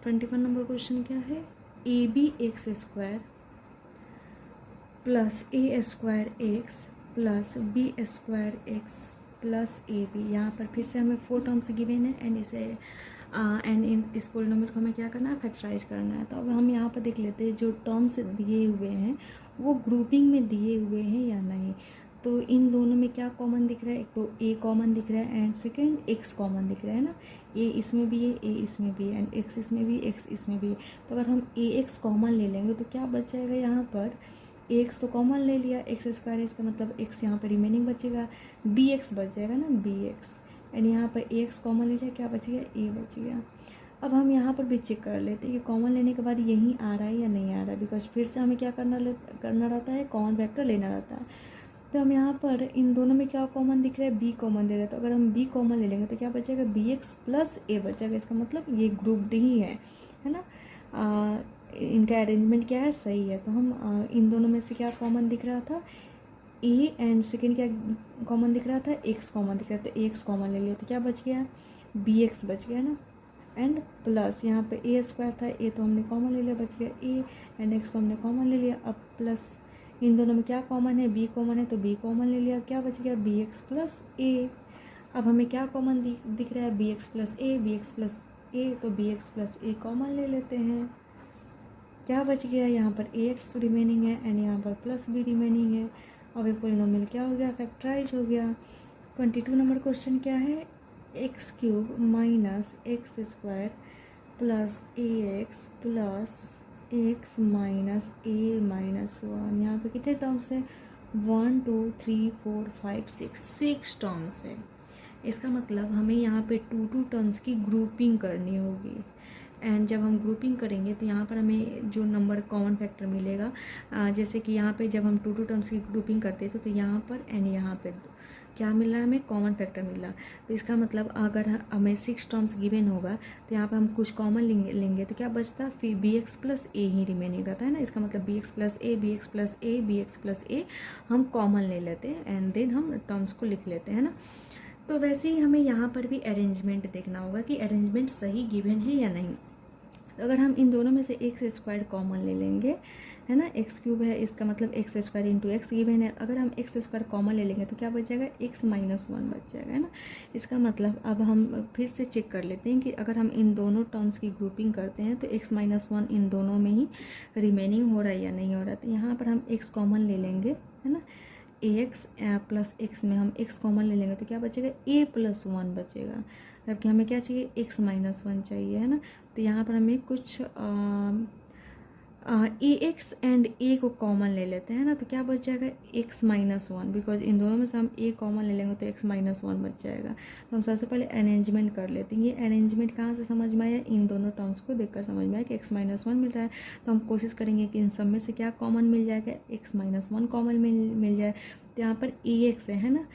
21 number question क्या है, A B X square plus A square X plus B square X plus A B. यहाँ पर फिर से हमें 4 टर्म्स गिवन है एंड इसे एंड इन इस पोलिनोमियल को हमें क्या करना है, फैक्टराइज करना है। तो अब हम यहाँ पर देख लेते हैं जो टर्म्स दिए हुए हैं वो ग्रुपिंग में दिए हुए हैं या नहीं। तो इन दोनों में क्या कॉमन दिख रहा है, एक तो ए कॉमन दिख रहा है एंड सेकंड एक्स कॉमन दिख रहा है ना। ए इसमें भी है, ए इसमें भी है एंड एक्स इसमें भी, एक्स इसमें भी है। तो अगर हम ए एक्स कॉमन ले लेंगे तो क्या बच जाएगा, यहाँ पर एक्स तो कॉमन ले लिया, एक्स स्क्वायर है, इसका मतलब एक्स यहाँ पर रिमेनिंग बचेगा, बी एक्स बच जाएगा ना, बी एक्स एंड यहाँ पर ए एक्स कॉमन ले लिया, क्या बच गया, ए बच गया। अब हम यहाँ पर भी चेक कर लेते हैं कि कॉमन लेने के बाद यहीं आ रहा है या नहीं आ रहा है, बिकॉज फिर से हमें क्या करना रहता है, कॉमन फैक्टर लेना रहता है। तो हम यहाँ पर इन दोनों में क्या कॉमन दिख रहा है, बी कॉमन दे रहा है। तो अगर हम बी कॉमन ले लेंगे तो क्या बचेगा, बी एक्स प्लस ए बचेगा। इसका मतलब ये ग्रुप्ड ही है ना। इनका अरेंजमेंट क्या है, सही है। तो हम इन दोनों में से क्या कॉमन दिख रहा था, ए एंड सेकेंड क्या कॉमन दिख रहा था, एक्स कॉमन दिख रहा था। तो एक्स कॉमन ले लिया तो क्या बच गया, बी एक्स बच गया ना एंड प्लस यहाँ पे ए स्क्वायर था, ए तो हमने कॉमन ले लिया, बच गया ए एंड एक्स तो हमने कॉमन ले लिया। अब प्लस इन दोनों में क्या कॉमन है, बी कॉमन है तो बी कॉमन ले लिया, क्या बच गया, बी एक्स प्लस ए। अब हमें क्या कॉमन दिख रहा है, B x plus A, B x plus ए, तो बी एक्स प्लस ए कॉमन ले लेते हैं। क्या बच गया, यहाँ पर ए एक्स रिमेनिंग है एंड यहाँ पर प्लस बी रिमेनिंग है। अब ये पोलिनोमियल क्या हो गया, फैक्टराइज हो गया। 22 नंबर क्वेश्चन क्या है, X cube minus X square plus A X plus X minus A minus 1। यहाँ पे कितने टर्म्स हैं, 1 2 3 4 5 6 टर्म्स है। इसका मतलब हमें यहाँ पे 2 टर्म्स की ग्रुपिंग करनी होगी एंड जब हम ग्रुपिंग करेंगे तो यहाँ पर हमें जो नंबर कॉमन फैक्टर मिलेगा, जैसे कि यहाँ पे जब हम 2 टर्म्स की ग्रुपिंग करते हैं तो यहाँ पर एंड यहाँ पे क्या मिल रहा है, हमें कॉमन फैक्टर मिल रहा। तो इसका मतलब अगर हमें 6 टर्म्स गिवन होगा तो यहाँ पर हम कुछ कॉमन लेंगे तो क्या बचता, फिर बी एक्स प्लस ए ही रिमेनिंग रहता है ना। इसका मतलब B x plus A, B x plus A, B x plus ए हम कॉमन ले लेते हैं एंड देन हम टर्म्स को लिख लेते हैं ना। तो वैसे ही हमें यहाँ पर भी अरेंजमेंट देखना होगा कि अरेंजमेंट सही गिवन है या नहीं। तो अगर हम इन दोनों में से एक्स स्क्वायर कॉमन ले लेंगे, है ना, एक्स क्यूब है, इसका मतलब x square into x given है। अगर हम एक्स स्क्वायर कॉमन ले लेंगे तो क्या बच जाएगा, एक्स माइनस 1 बच जाएगा, है ना। इसका मतलब अब हम फिर से चेक कर लेते हैं कि अगर हम इन दोनों टर्म्स की ग्रुपिंग करते हैं तो एक्स माइनस 1 इन दोनों में ही रिमेनिंग हो रहा है या नहीं हो रहा है। तो यहाँ पर हम एक्स कॉमन ले लेंगे, है ना, ए एक्स प्लस एक्स में हम एक्स कॉमन ले लेंगे तो क्या बचेगा, ए प्लस 1 बचेगा। जबकि हमें क्या चाहिए, एक्स माइनस 1 चाहिए, है ना। तो यहाँ पर हमें कुछ ए एक्स एंड ए को कॉमन ले लेते हैं ना। तो क्या बच जाएगा, एक्स माइनस 1, बिकॉज इन दोनों में से हम ए कॉमन ले लेंगे तो एक्स माइनस 1 बच जाएगा। तो हम सबसे पहले अरेंजमेंट कर लेते हैं। ये अरेंजमेंट कहाँ से समझ में आया, इन दोनों टर्म्स को देखकर समझ में आया कि एक्स माइनस 1 मिल रहा है। तो हम कोशिश करेंगे कि इन सब में से क्या कॉमन मिल जाएगा, एक्स माइनस 1 कॉमन मिल जाए। तो यहाँ पर ए एक्स है ना,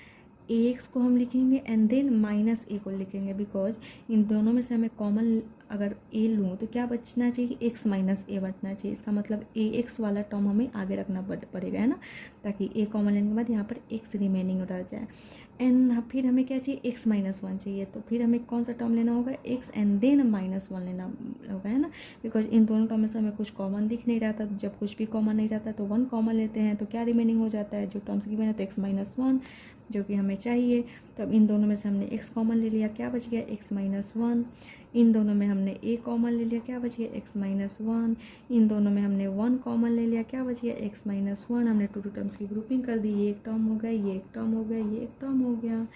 ए एक्स को हम लिखेंगे एंड देन माइनस ए को लिखेंगे, बिकॉज इन दोनों में से हमें कॉमन अगर ए लूँ तो क्या बचना चाहिए, एक्स माइनस ए बचना चाहिए। इसका मतलब ए एक्स वाला टर्म हमें आगे रखना पड़ेगा, है ना, ताकि ए कॉमन लेने के बाद यहाँ पर एक्स रिमेनिंग रह जाए। एंड फिर हमें क्या चाहिए, एक्स माइनस 1 चाहिए। तो फिर हमें कौन सा टर्म लेना होगा, एक्स एंड देन माइनस 1 लेना होगा, है ना, बिकॉज इन दोनों टर्म में से हमें कुछ कॉमन दिख नहीं रहा था। जब कुछ भी कॉमन नहीं रहता तो 1 कॉमन लेते हैं तो क्या रिमेनिंग हो जाता है, जो टर्म्स गिवन है तो एक्स माइनस 1 जो कि हमें चाहिए। तो अब इन दोनों में से हमने एक्स कॉमन ले लिया, क्या बच गया, एक्स माइनस 1। इन दोनों में हमने ए कॉमन ले लिया, क्या बच गया, एक्स माइनस 1। इन दोनों में हमने 1 कॉमन ले लिया, क्या बच गया, एक्स माइनस 1। हमने 2 टर्म्स की ग्रुपिंग कर दी, ये एक टर्म हो गया, ये एक टर्म हो गया, ये एक टर्म हो गया।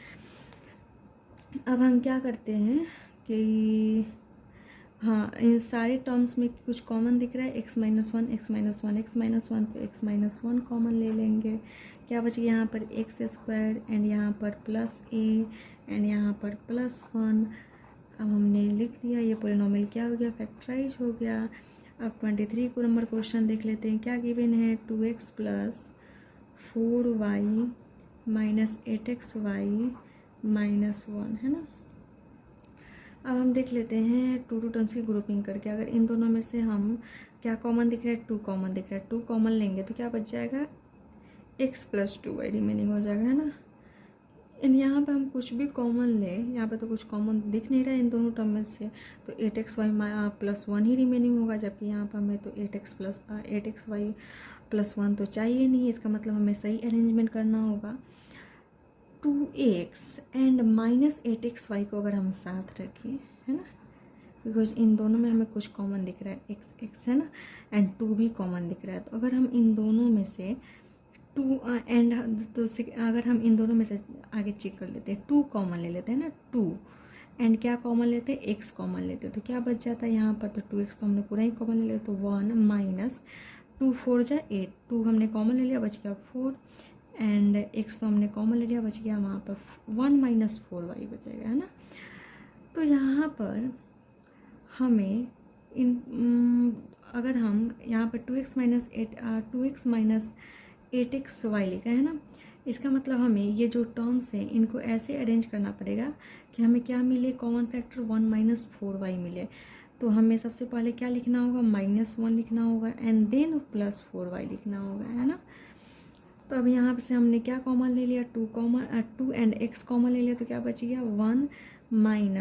अब हम क्या करते हैं कि हाँ, इन सारे टर्म्स में कुछ कॉमन दिख रहा है, x minus 1, x minus 1, x minus 1, तो एक्स माइनस 1 कॉमन ले लेंगे। क्या बच गया, यहाँ पर एक्स स्क्वायर एंड यहाँ पर प्लस ए एंड यहाँ पर प्लस 1। अब हमने लिख दिया, ये पोलिनोमियल क्या हो गया, फैक्टराइज हो गया। अब 23 को नंबर क्वेश्चन देख लेते हैं, क्या गिवन है, 2x plus 4y minus 8xy minus 1, है ना। अब हम देख लेते हैं 2 टर्म्स की ग्रुपिंग करके। अगर इन दोनों में से हम क्या कॉमन दिख रहा है, 2 कॉमन दिख रहा है, 2 कॉमन लेंगे तो क्या बच जाएगा, x प्लस 2y रिमेनिंग हो जाएगा, है ना। इन यहाँ पे हम कुछ भी कॉमन लें, यहाँ पे तो कुछ कॉमन दिख नहीं रहा है इन दोनों टर्म में से, तो 8xy+1 ही रिमेनिंग होगा, जबकि यहाँ पर हमें तो 8xy+1 तो चाहिए नहीं। इसका मतलब हमें सही अरेंजमेंट करना होगा। 2x एंड -8xy को अगर हम साथ रखें, है ना, बिकॉज इन दोनों में हमें कुछ कॉमन दिख रहा है, x है ना, एंड 2 भी कॉमन दिख रहा है। तो अगर हम इन दोनों में से 2 एंड तो अगर हम इन दोनों में से आगे चेक कर लेते हैं, 2 कॉमन ले लेते हैं ना, 2 एंड क्या कॉमन लेते हैं, x कॉमन लेते हैं, तो क्या बच जाता है यहाँ पर, तो 2x तो हमने पूरा ही कॉमन ले लिया, तो 1 - 2 4 जा 8, 2 हमने कॉमन ले लिया, बच गया 4 एंड x तो हमने कॉमन ले लिया, बच गया वहाँ पर 1 - 4y बचेगा, है ना। तो यहाँ पर हमें अगर हम यहाँ पर 2x - 8xy लिखा है ना, इसका मतलब हमें ये जो टर्म्स हैं इनको ऐसे अरेंज करना पड़ेगा कि हमें क्या मिले, कॉमन फैक्टर 1 - 4y मिले। तो हमें सबसे पहले क्या लिखना होगा, -1 लिखना होगा एंड देन +4y लिखना होगा, है ना। तो अब यहाँ से हमने क्या कॉमन ले लिया, 2 एंड x कॉमन ले लिया, तो क्या बच गया 1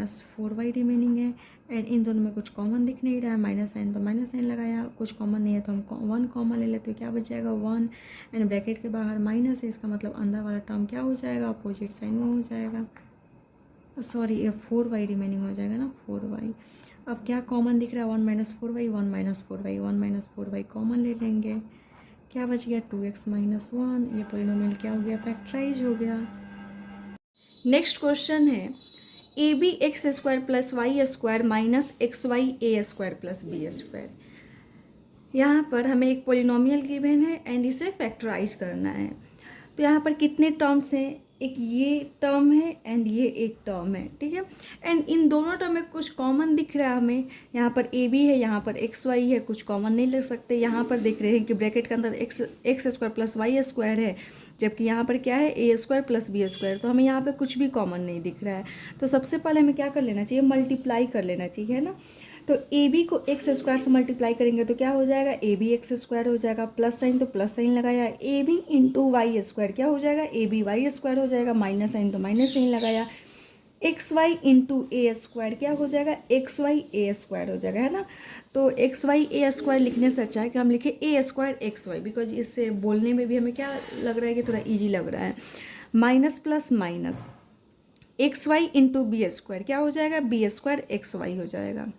- 4y रिमेनिंग है। एंड इन दोनों में कुछ कॉमन दिख नहीं रहा है, माइनस साइन तो माइनस साइन लगाया, कुछ कॉमन नहीं है तो हम 1 कॉमन ले लेते, तो क्या बच जाएगा 1 एंड ब्रैकेट के बाहर माइनस है, इसका मतलब अंदर वाला टर्म क्या हो जाएगा, अपोजिट साइन में हो जाएगा, सॉरी ये 4y रिमेनिंग हो जाएगा ना, 4y। अब क्या कॉमन दिख रहा है, 1 - 4y, 1 - 4y, 1 - 4y कॉमन ले लेंगे, क्या बच गया 2x - 1, ये पॉलिनोमियल क्या हो गया, फैक्टराइज हो गया। नेक्स्ट क्वेश्चन है AB(x² + y² - (xy) यहाँ पर हमें एक पॉलिनोमियल गिवन है एंड इसे फैक्टराइज करना है। तो यहाँ पर कितने टर्म्स हैं, एक ये टर्म है एंड ये एक टर्म है, ठीक है। एंड इन दोनों टर्म में कुछ कॉमन दिख रहा है हमें, यहाँ पर ए बी है, यहाँ पर XY है, कुछ कॉमन नहीं ले सकते। यहाँ पर देख रहे हैं कि ब्रैकेट के अंदर x² + y² है, जबकि यहाँ पर क्या है a² + b², तो हमें यहाँ पर कुछ भी कॉमन नहीं दिख रहा है। तो सबसे पहले हमें क्या कर लेना चाहिए, मल्टीप्लाई कर लेना चाहिए, है ना। तो ए बी को x² से मल्टीप्लाई करेंगे तो क्या हो जाएगा, AB(x² हो जाएगा, प्लस साइन तो प्लस साइन लगाया, AB × y² क्या हो जाएगा, ABy² हो जाएगा, माइनस साइन तो माइनस साइन लगाया, XY × a² क्या हो जाएगा, XY(a² हो जाएगा, है ना। तो XY(a² लिखने से अच्छा है कि हम लिखें a² XY, बिकॉज इससे बोलने में भी हमें क्या लग रहा है कि थोड़ा ईजी लग रहा है। Minus plus minus XY × b² क्या हो जाएगा, b² XY हो जाएगा।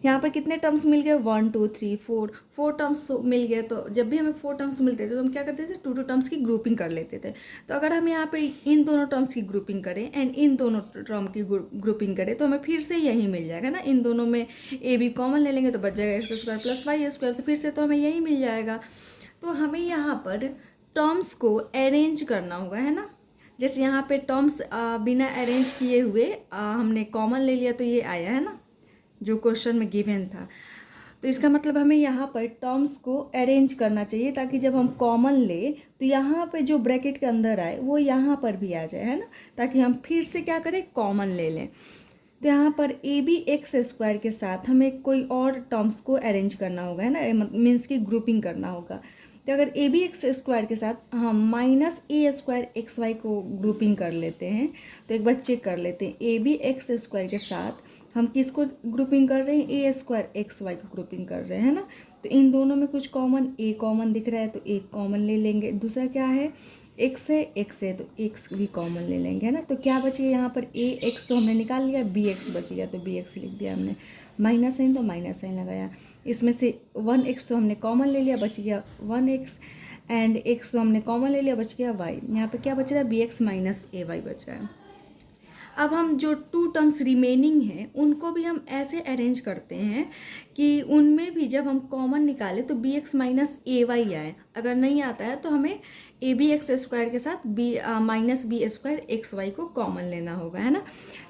यहाँ पर कितने टर्म्स मिल गए, 1 2 3 4 टर्म्स मिल गए। तो जब भी हमें 4 टर्म्स मिलते थे तो हम क्या करते थे, 2 टर्म्स की ग्रुपिंग कर लेते थे। तो अगर हम यहाँ पे इन दोनों टर्म्स की ग्रुपिंग करें एंड इन दोनों टर्म की ग्रुपिंग करें तो हमें फिर से यही मिल जाएगा ना। इन दोनों में ए बी कॉमन ले लेंगे तो बच जाएगा x² + y², तो फिर से तो हमें यही मिल जाएगा। तो हमें यहाँ पर टर्म्स को अरेंज करना होगा, है ना। जैसे यहाँ पे टर्म्स बिना अरेंज किए हुए हमने कॉमन ले लिया तो ये आया, है ना, जो क्वेश्चन में गिवन था। तो इसका मतलब हमें यहाँ पर टर्म्स को अरेंज करना चाहिए ताकि जब हम कॉमन ले तो यहाँ पे जो ब्रैकेट के अंदर आए वो यहाँ पर भी आ जाए, है ना, ताकि हम फिर से क्या करें, कॉमन ले लें। तो यहाँ पर AB(x² के साथ हमें कोई और टर्म्स को अरेंज करना होगा, है ना, मीन्स की ग्रुपिंग करना होगा। तो अगर AB(x² के साथ हम -a² XY को ग्रुपिंग कर लेते हैं तो एक बार चेक कर लेते हैं, AB(x² के साथ हम किसको ग्रुपिंग कर रहे हैं, a² XY को ग्रुपिंग कर रहे हैं, है ना। तो इन दोनों में कुछ कॉमन, a कॉमन दिख रहा है तो एक कॉमन ले लेंगे। दूसरा क्या है, x है तो x भी कॉमन ले लेंगे, है ना। तो क्या बच गया यहाँ पर, ax तो हमने निकाल लिया, bx बच गया तो bx लिख दिया हमने, माइनस साइन तो माइनस साइन लगाया। इसमें से 1x तो हमने कॉमन ले लिया, बच गया 1x एंड x तो हमने कॉमन ले लिया, बच गया y। यहाँ पे क्या बच रहा है, bx - ay बच रहा है। अब हम जो 2 टर्म्स रिमेनिंग हैं उनको भी हम ऐसे अरेंज करते हैं कि उनमें भी जब हम कॉमन निकालें तो bx - ay आए। अगर नहीं आता है तो हमें AB(x² के साथ -b² XY को कॉमन लेना होगा, है ना।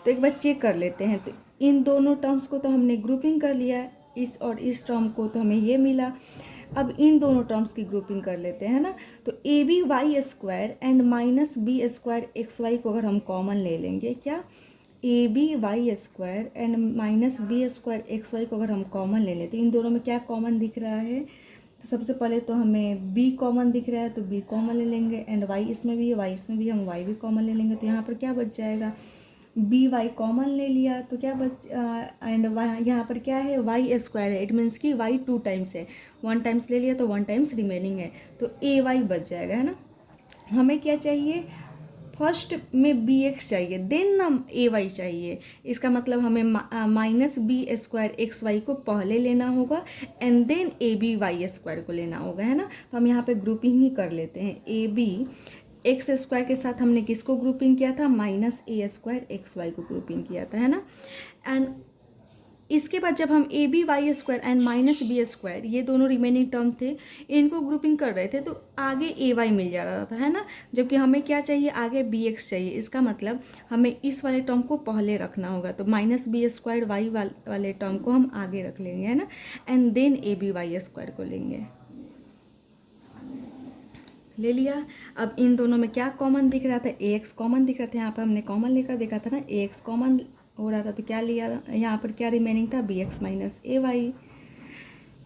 तो एक बार चेक कर लेते हैं। तो इन दोनों टर्म्स को तो हमने ग्रुपिंग कर लिया, इस और इस टर्म को तो हमें ये मिला। अब इन दोनों टर्म्स की ग्रुपिंग कर लेते हैं ना। तो ABy² एंड -b² XY को अगर हम कॉमन ले लेंगे, क्या ABy² एंड -b² XY को अगर हम कॉमन ले लेते, इन दोनों में क्या कॉमन दिख रहा है, तो सबसे पहले तो हमें b कॉमन दिख रहा है तो b कॉमन ले लेंगे, एंड y इसमें भी है, y इसमें भी, हम y भी कॉमन ले लेंगे। तो यहाँ पर क्या बच जाएगा, बी वाई कॉमन ले लिया तो क्या बच, एंड यहाँ पर क्या है, वाई स्क्वायर है, इट मीन्स कि वाई 2 टाइम्स है, 1 टाइम्स ले लिया तो 1 टाइम्स रिमेनिंग है, तो ए वाई बच जाएगा, है ना। हमें क्या चाहिए, फर्स्ट में बी एक्स चाहिए, देन ना ए वाई चाहिए। इसका मतलब हमें minus B square X Y को पहले लेना होगा and then A B Y square को लेना होगा, है ना। तो हम यहाँ पे ग्रुपिंग ही कर लेते हैं, ए बी एक्स स्क्वायर के साथ हमने किसको ग्रुपिंग किया था, minus A square X Y को ग्रुपिंग किया था, है ना। एंड इसके बाद जब हम A B Y square and minus B square, ये दोनों रिमेनिंग टर्म थे, इनको ग्रुपिंग कर रहे थे तो आगे ए वाई मिल जा रहा था, है ना। जबकि हमें क्या चाहिए, आगे बी एक्स चाहिए। इसका मतलब हमें इस वाले टर्म को पहले रखना होगा, तो माइनस बी स्क्वायर वाई वाले टर्म को हम आगे रख लेंगे, है ना, and then A B Y square को लेंगे। ले लिया। अब इन दोनों में क्या कॉमन दिख रहा था, ए एक्स कॉमन दिख रहा था, यहाँ पर हमने कॉमन लेकर देखा था ना, ए एक्स कॉमन हो रहा था तो क्या लिया, यहाँ पर क्या रिमेनिंग था, बी एक्स माइनस ए वाई।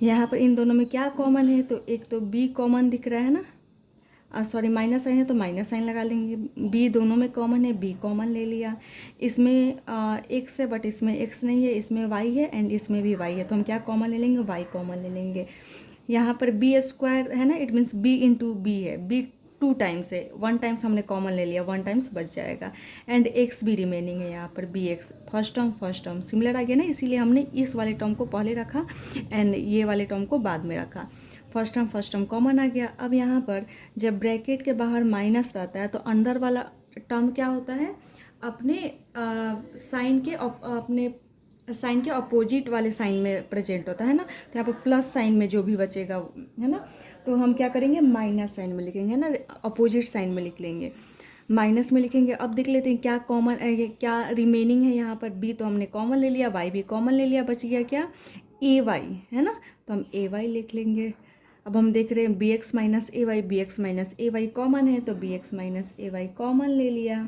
यहाँ पर इन दोनों में क्या कॉमन है, तो एक तो बी कॉमन दिख रहा है ना, सॉरी माइनस साइन है तो माइनस साइन लगा लेंगे, बी दोनों में कॉमन है, बी कॉमन ले लिया। इसमें एक्स है बट इसमें एक्स नहीं है, इसमें वाई है एंड इसमें भी वाई है, तो हम क्या कॉमन ले लेंगे, वाई कॉमन ले लेंगे। यहाँ पर बी स्क्वायर है ना, it means B into B है, बी 2 टाइम्स है, 1 टाइम्स हमने कॉमन ले लिया, 1 टाइम्स बच जाएगा, एंड एक्स भी रिमेनिंग है यहाँ पर, B X first term similar आ गया ना, इसीलिए हमने इस वाले टर्म को पहले रखा एंड ये वाले टर्म को बाद में रखा। फर्स्ट टर्म कॉमन आ गया। अब यहाँ पर जब ब्रैकेट के बाहर माइनस रहता है तो अंदर वाला टर्म क्या होता है, अपने साइन के अपोजिट वाले साइन में प्रेजेंट होता है ना। तो यहाँ पर प्लस साइन में जो भी बचेगा, है ना, तो हम क्या करेंगे, माइनस साइन में लिखेंगे ना, अपोजिट साइन में लिख लेंगे, माइनस में लिखेंगे। अब देख लेते हैं क्या कॉमन क्या रिमेनिंग है। यहाँ पर बी तो हमने कॉमन ले लिया, वाई भी कॉमन ले लिया, बच गया क्या, ए वाई, है ना, तो हम ए वाई लिख लेंगे। अब हम देख रहे हैं बी एक्स माइनस ए वाई, बी एक्स माइनस ए वाई कॉमन है तो बी एक्स माइनस ए वाई कॉमन ले लिया।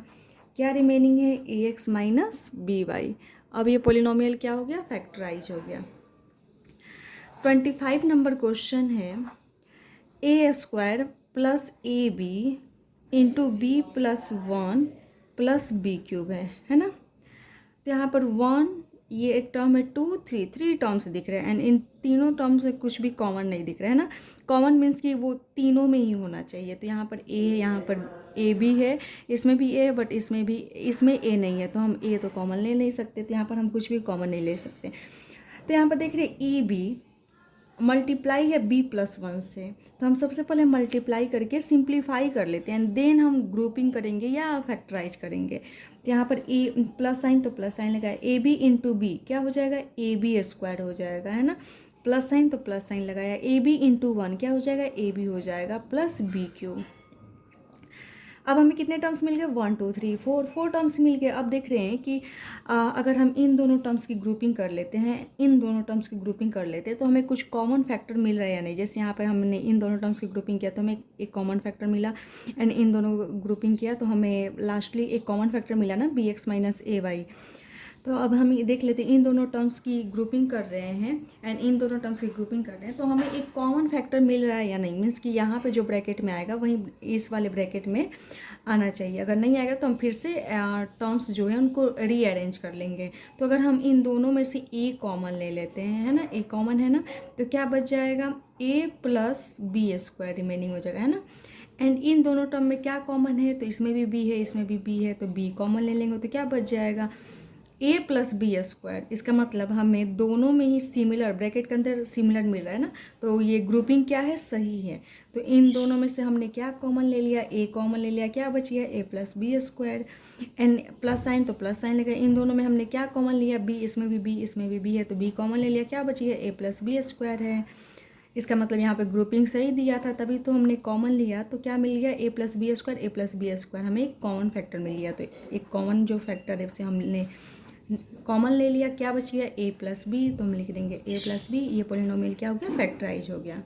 क्या रिमेनिंग है, ए एक्स माइनस बी वाई। अब ये पोलिनोमियल क्या हो गया, फैक्टराइज हो गया। 25 नंबर क्वेश्चन है, A square plus A B into B plus 1 plus B cube है ना। तो यहाँ पर 1 ये एक टर्म है, 2 3 टर्म्स दिख रहे हैं एंड इन तीनों टर्म्स से कुछ भी कॉमन नहीं दिख रहा है ना। कॉमन मीन्स कि वो तीनों में ही होना चाहिए। तो यहाँ पर ए है, यहाँ पर ए भी है, इसमें भी ए है बट इसमें ए नहीं है, तो हम ए तो कॉमन ले नहीं सकते, तो यहाँ पर हम कुछ भी कॉमन नहीं ले सकते। तो यहाँ पर देख रहे हैं ई बी मल्टीप्लाई है बी प्लस 1 से, तो हम सबसे पहले मल्टीप्लाई करके सिंप्लीफाई कर लेते हैं, देन हम ग्रुपिंग करेंगे या फैक्टराइज करेंगे। तो यहाँ पर ए प्लस साइन तो प्लस साइन लगाया, ए बी इंटू बी क्या हो जाएगा, ए बी स्क्वायर हो जाएगा, है ना, प्लस साइन तो प्लस साइन लगाया, ए बी इंटू 1 क्या हो जाएगा, ए बी हो जाएगा प्लस बी क्यूब। अब हमें कितने टर्म्स मिल गए, 1 2 3 4 टर्म्स मिल गए। अब देख रहे हैं कि अगर हम इन दोनों टर्म्स की ग्रुपिंग कर लेते हैं, इन दोनों टर्म्स की ग्रुपिंग कर लेते हैं तो हमें कुछ कॉमन फैक्टर मिल रहा है या नहीं। जैसे यहाँ पर हमने इन दोनों टर्म्स की ग्रुपिंग किया तो हमें एक कॉमन फैक्टर मिला, एंड इन दोनों ग्रुपिंग किया तो हमें लास्टली एक कॉमन फैक्टर मिला ना, बी एक्स माइनस ए वाई। तो अब हम देख लेते हैं, इन दोनों टर्म्स की ग्रुपिंग कर रहे हैं एंड इन दोनों टर्म्स की ग्रुपिंग कर रहे हैं तो हमें एक कॉमन फैक्टर मिल रहा है या नहीं। मीन्स कि यहाँ पे जो ब्रैकेट में आएगा वहीं इस वाले ब्रैकेट में आना चाहिए। अगर नहीं आएगा तो हम फिर से टर्म्स जो है उनको रीअरेंज कर लेंगे। तो अगर हम इन दोनों में से ए कॉमन ले लेते हैं, है ना, ए कॉमन है ना, तो क्या बच जाएगा, ए प्लस बी स्क्वायर रिमेनिंग हो जाएगा, है ना। एंड इन दोनों टर्म में क्या कॉमन है, तो इसमें भी बी है, इसमें भी बी है, तो बी कॉमन ले लेंगे तो क्या बच जाएगा, ए प्लस बी स्क्वायर। इसका मतलब हमें दोनों में ही सिमिलर, ब्रैकेट के अंदर सिमिलर मिल रहा है ना, तो ये ग्रुपिंग क्या है, सही है। तो इन दोनों में से हमने क्या कॉमन ले लिया, ए कॉमन ले लिया, क्या बच गया, A plus B square, and plus sign तो प्लस साइन लगा। इन दोनों में हमने क्या कॉमन लिया, बी, इसमें भी बी, इसमें भी बी है, तो बी कॉमन ले लिया, क्या बच गया, ए प्लस बी स्क्वायर है। इसका मतलब यहाँ पे ग्रुपिंग सही दिया था तभी तो हमने कॉमन लिया, तो क्या मिल गया, A plus B square, A plus B square, हमें एक कॉमन फैक्टर मिल गया। तो एक कॉमन जो फैक्टर है उसे हमने कॉमन ले लिया, क्या बच गया, ए प्लस बी, तो हम लिख देंगे ए प्लस बी। ये पोलिनोमियल क्या हो गया, फैक्टराइज हो गया।